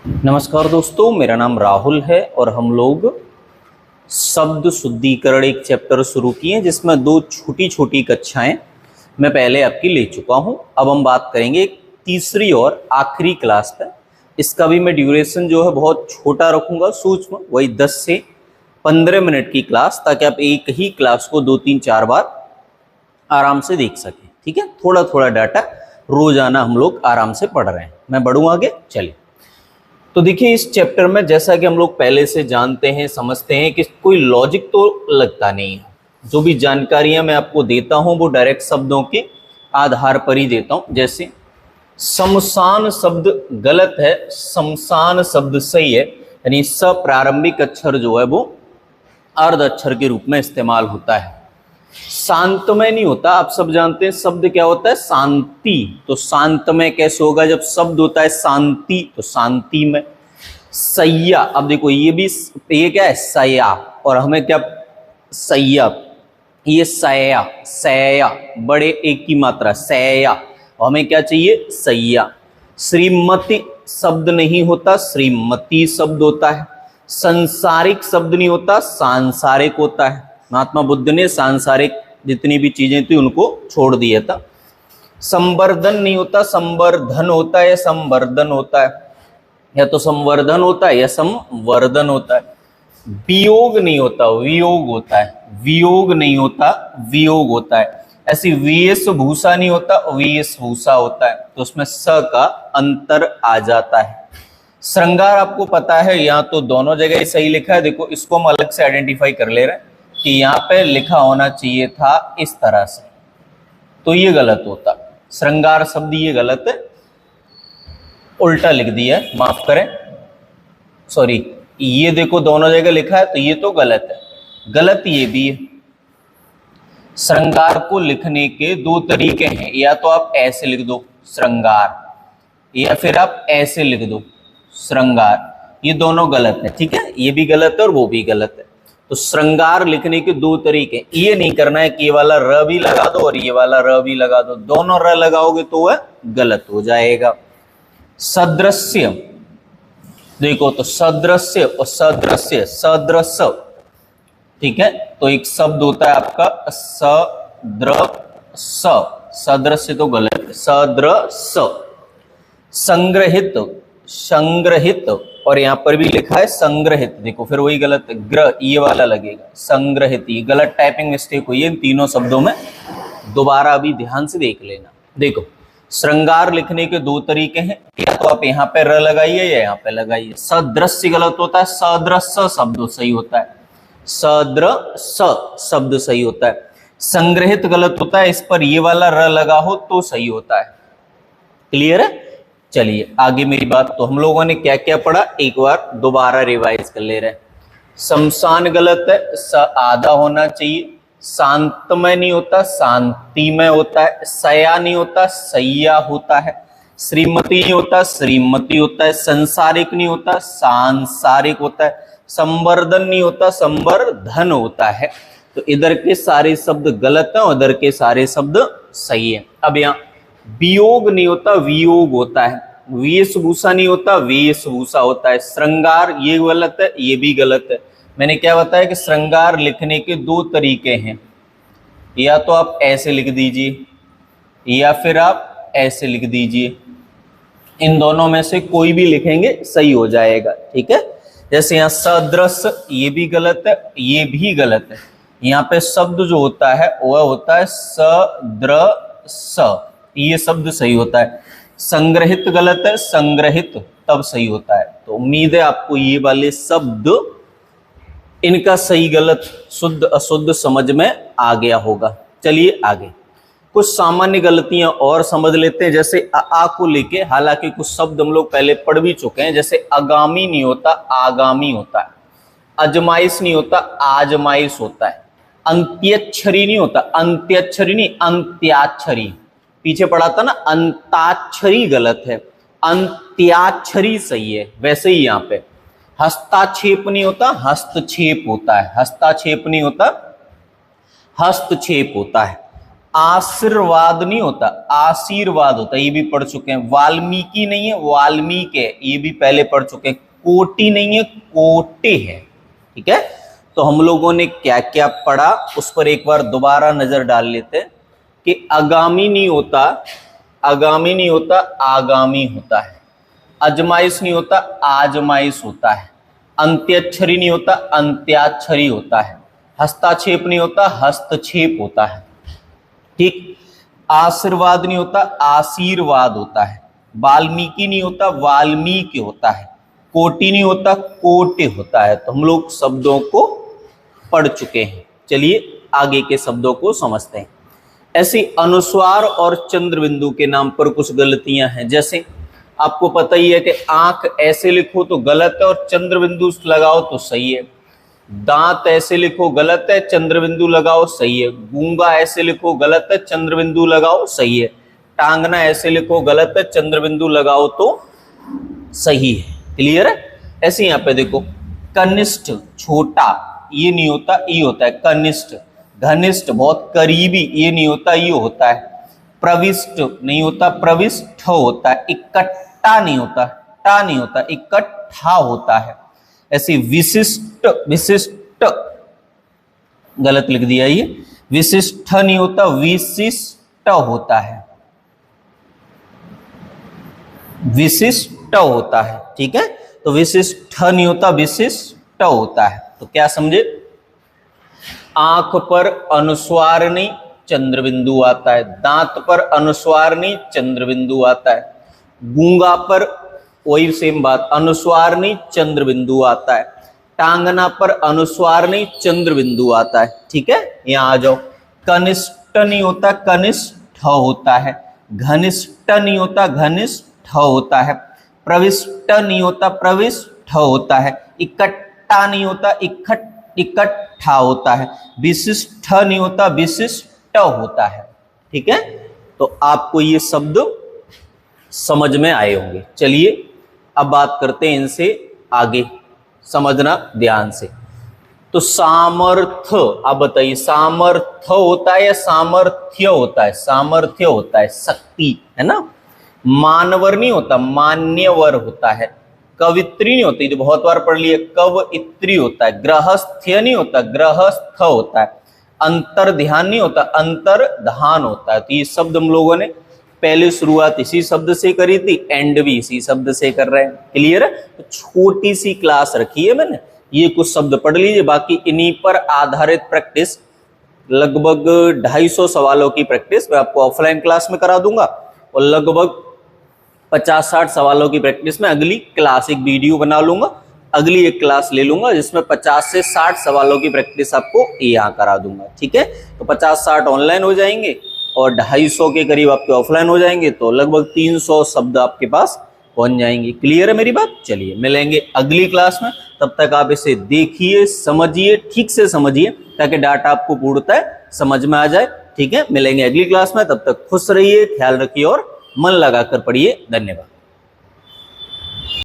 नमस्कार दोस्तों, मेरा नाम राहुल है और हम लोग शब्द शुद्धिकरण एक चैप्टर शुरू किए हैं जिसमें दो छोटी छोटी कक्षाएं मैं पहले आपकी ले चुका हूं। अब हम बात करेंगे एक तीसरी और आखिरी क्लास पर। इसका भी मैं ड्यूरेशन जो है बहुत छोटा रखूंगा, सूक्ष्म, वही 10 से 15 मिनट की क्लास, ताकि आप एक ही क्लास को 2-3-4 बार आराम से देख सकें। ठीक है, थोड़ा थोड़ा डाटा रोजाना हम लोग आराम से पढ़ रहे हैं। मैं बढ़ूँ आगे, चलिए। तो देखिए, इस चैप्टर में जैसा कि हम लोग पहले से जानते हैं, समझते हैं कि कोई लॉजिक तो लगता नहीं है। जो भी जानकारियां मैं आपको देता हूं वो डायरेक्ट शब्दों के आधार पर ही देता हूं। जैसे शमशान शब्द गलत है, शमशान शब्द सही है। यानी स प्रारंभिक अक्षर जो है वो अर्ध अक्षर के रूप में इस्तेमाल होता है। शांतमय नहीं होता। आप सब जानते हैं शब्द क्या होता है, शांति। तो शांतमय कैसे होगा जब शब्द होता है शांति, तो शांति में। सैया, अब देखो ये क्या है, सया, और हमें क्या, सैया, ये सया, सया बड़े एक की मात्रा, सया, और हमें क्या चाहिए, सैया। श्रीमती शब्द नहीं होता, श्रीमती शब्द होता है। संसारिक शब्द नहीं होता, सांसारिक होता है। महात्मा बुद्ध ने सांसारिक जितनी भी चीजें थी उनको छोड़ दिया था। संवर्धन नहीं होता, संवर्धन होता है, संवर्धन होता है, या तो संवर्धन होता है या संवर्धन होता है। वियोग नहीं होता, वियोग होता है। वियोग नहीं होता, वियोग होता है। ऐसी वेश भूषा नहीं होता, वेश भूषा होता है। तो उसमें स का अंतर आ जाता है। श्रृंगार आपको पता है, यहाँ तो दोनों जगह सही लिखा है। देखो, इसको हम अलग से आइडेंटिफाई कर ले रहे हैं कि यहाँ पे लिखा होना चाहिए था इस तरह से, तो ये गलत होता। श्रृंगार शब्द ये गलत है, उल्टा लिख दिया है, माफ करें, सॉरी। ये देखो दोनों जगह लिखा है तो ये तो गलत है, गलत ये भी है। श्रृंगार को लिखने के दो तरीके हैं, या तो आप ऐसे लिख दो श्रृंगार, या फिर आप ऐसे लिख दो श्रृंगार। ये दोनों गलत है, ठीक है, ये भी गलत है और वो भी गलत है। तो श्रृंगार लिखने के दो तरीके, ये नहीं करना है कि ये वाला र भी लगा दो और ये वाला र भी लगा दो, दोनों र लगाओगे तो वह गलत हो जाएगा। सदृश्य, देखो तो सदृश्य और सदृश्य, सदृश, ठीक है। तो एक शब्द होता है आपका सदृश, सदृश्य तो गलत है, सदृश। संग्रहित, संग्रहित, और यहां पर भी लिखा है संग्रहित, देखो फिर वही गलत है, ग्र ये वाला लगेगा, संग्रहित। ये गलत टाइपिंग मिस्टेक हुई है इन तीनों शब्दों में, दोबारा अभी ध्यान से देख लेना। देखो, श्रृंगार लिखने के दो तरीके हैं, या तो आप यहाँ पे र लगाइए या यहाँ पे लगाइए। सदृश्य गलत होता है, सदृश शब्द सही होता है, सदृश शब्द सही होता है। संग्रहित गलत होता है, इस पर ये वाला र लगा हो तो सही होता है। क्लियर है? चलिए आगे मेरी बात। तो हम लोगों ने क्या क्या पढ़ा, एक बार दोबारा रिवाइज कर ले रहे हैं। शमशान गलत है, स आधा होना चाहिए। शांतमय नहीं होता, शांतिमय होता है। सया नहीं होता, सैया होता है। श्रीमती नहीं होता, श्रीमती होता है। संसारिक नहीं होता, सांसारिक होता है। संवर्धन नहीं होता, संवर्धन होता है। तो इधर के सारे शब्द गलत है, उधर के सारे शब्द सही है। अब यहाँ वियोग नहीं होता, वियोग होता है। वेशभूषा नहीं होता, वेशभूषा होता है। श्रृंगार ये गलत है, ये भी गलत है। मैंने क्या बताया कि श्रृंगार लिखने के दो तरीके हैं, या तो आप ऐसे लिख दीजिए या फिर आप ऐसे लिख दीजिए। इन दोनों में से कोई भी लिखेंगे सही हो जाएगा, ठीक है। जैसे यहाँ सदृश, ये भी गलत है, ये भी गलत है। यहाँ पे शब्द जो होता है वह होता है सदृश, ये शब्द सही होता है। संग्रहित गलत है, संग्रहित तब सही होता है। तो उम्मीद है आपको ये वाले शब्द, इनका सही गलत, शुद्ध अशुद्ध समझ में आ गया होगा। चलिए आगे कुछ सामान्य गलतियां और समझ लेते हैं। जैसे आ को लेके, हालांकि कुछ शब्द हम लोग पहले पढ़ भी चुके हैं। जैसे आगामी नहीं होता, आगामी होता है। अजमाइश नहीं होता, आजमाइश होता है। अंत्याक्षरी नहीं होता, अंत्याक्षरी नहीं, अंत्याक्षरी। पीछे पढ़ा था ना, अंताक्षरी गलत है, अंत्याक्षरी सही है। वैसे ही यहाँ पे हस्ताक्षेप नहीं होता, हस्तक्षेप होता है। हस्ताक्षेप नहीं होता, हस्तक्षेप होता है। आशीर्वाद नहीं होता, आशीर्वाद होता है, ये भी पढ़ चुके हैं। वाल्मीकि नहीं है, वाल्मीकि है, ये भी पहले पढ़ चुके हैं। कोटि नहीं है, कोटे है। ठीक है, तो हम लोगों ने क्या क्या पढ़ा उस पर एक बार दोबारा नजर डाल लेते हैं कि आगामी नहीं होता, आगामी नहीं होता, आगामी होता है। अजमाइश नहीं होता, आजमाइश होता है। अंत्याक्षरी नहीं होता, अंत्याक्षरी होता है। हस्ताक्षेप नहीं होता, हस्तक्षेप होता है। ठीक, आशीर्वाद नहीं होता, आशीर्वाद होता है। वाल्मीकि नहीं होता, वाल्मीकि होता है। कोटि नहीं होता, कोटे होता है। तो हम लोग शब्दों को पढ़ चुके हैं। चलिए आगे के शब्दों को समझते हैं। ऐसे अनुस्वार और चंद्र बिंदु के नाम पर कुछ गलतियां हैं। जैसे आपको पता ही है कि आंख ऐसे लिखो तो गलत है और चंद्र बिंदु लगाओ तो सही है। दांत ऐसे लिखो गलत है, चंद्र बिंदु लगाओ सही है। गूंगा ऐसे लिखो गलत है, चंद्र बिंदु लगाओ सही है। टांगना ऐसे लिखो गलत है, चंद्र बिंदु लगाओ तो सही है। क्लियर है? ऐसे यहाँ पे देखो, कनिष्ठ छोटा, ये नहीं होता, ये होता है कनिष्ठ। घनिष्ठ बहुत करीबी, ये नहीं होता, ये होता है। प्रविष्ट नहीं होता, प्रविष्ट होता है। इकट्ठा नहीं होता, टा नहीं होता, इकट्ठा होता है। ऐसे विशिष्ट, विशिष्ट गलत लिख दिया, ये विशिष्ट नहीं होता, विशिष्ट होता है, विशिष्ट होता है। ठीक है, तो विशिष्ट नहीं होता, विशिष्ट होता है। तो क्या समझे? आंख पर अनुस्वार नहीं, चंद्र बिंदु आता है। दांत पर अनुस्वार नहीं, चंद्र बिंदु आता है। गूंगा पर वही सेम बात, अनुस्वार नहीं, चंद्र बिंदु आता है। टांगना पर अनुस्वार नहीं, चंद्र बिंदु आता है। ठीक है, यहां आ जाओ। कनिष्ठ नहीं होता, कनिष्ठ होता है। घनिष्ठ नहीं होता, घनिष्ठ होता है। प्रविष्ट नहीं होता, प्रविष्ट होता है। इकट्ठा नहीं होता, इकट्ठा होता है। विशिष्ट नहीं होता, विशिष्ट होता है। ठीक है, तो आपको ये शब्द समझ में आए होंगे। चलिए अब बात करते हैं इनसे आगे, समझना ध्यान से। तो सामर्थ्य, आप बताइए सामर्थ्य होता है या सामर्थ्य होता है? सामर्थ्य होता है, शक्ति है ना। मानवर नहीं होता, मान्यवर होता है। कवित्री नहीं होती, जो बहुत बार पढ़ लिया, कवइत्री होता है। गृहस्थ्य नहीं होता, गृहस्थ होता है। अंतर ध्यान नहीं होता, अंतर्धान होता है। तो ये शब्द हम लोगों ने पहले शुरुआत इसी शब्द से करी थी, एंड भी इसी शब्द से कर रहे हैं। क्लियर है? तो छोटी सी क्लास रखी है मैंने, ये कुछ शब्द पढ़ लीजिए, बाकी इन्हीं पर आधारित प्रैक्टिस, लगभग 250 सवालों की प्रैक्टिस मैं आपको ऑफलाइन क्लास में करा दूंगा और लगभग 50-60 सवालों की प्रैक्टिस में अगली क्लास, एक वीडियो बना लूंगा, अगली एक क्लास ले लूंगा जिसमें 50 से 60 सवालों की प्रैक्टिस आपको यहाँ करा दूंगा। ठीक है, तो 50-60 ऑनलाइन हो जाएंगे और 250 के करीब आपके ऑफलाइन हो जाएंगे, तो लगभग 300 शब्द आपके पास पहुंच जाएंगे। क्लियर है मेरी बात? चलिए मिलेंगे अगली क्लास में, तब तक आप इसे देखिए, समझिए, ठीक से समझिए ताकि डाटा आपको पूर्णतः समझ में आ जाए। ठीक है, मिलेंगे अगली क्लास में, तब तक खुश रहिए, ख्याल रखिए और मन लगाकर पढ़िए। धन्यवाद।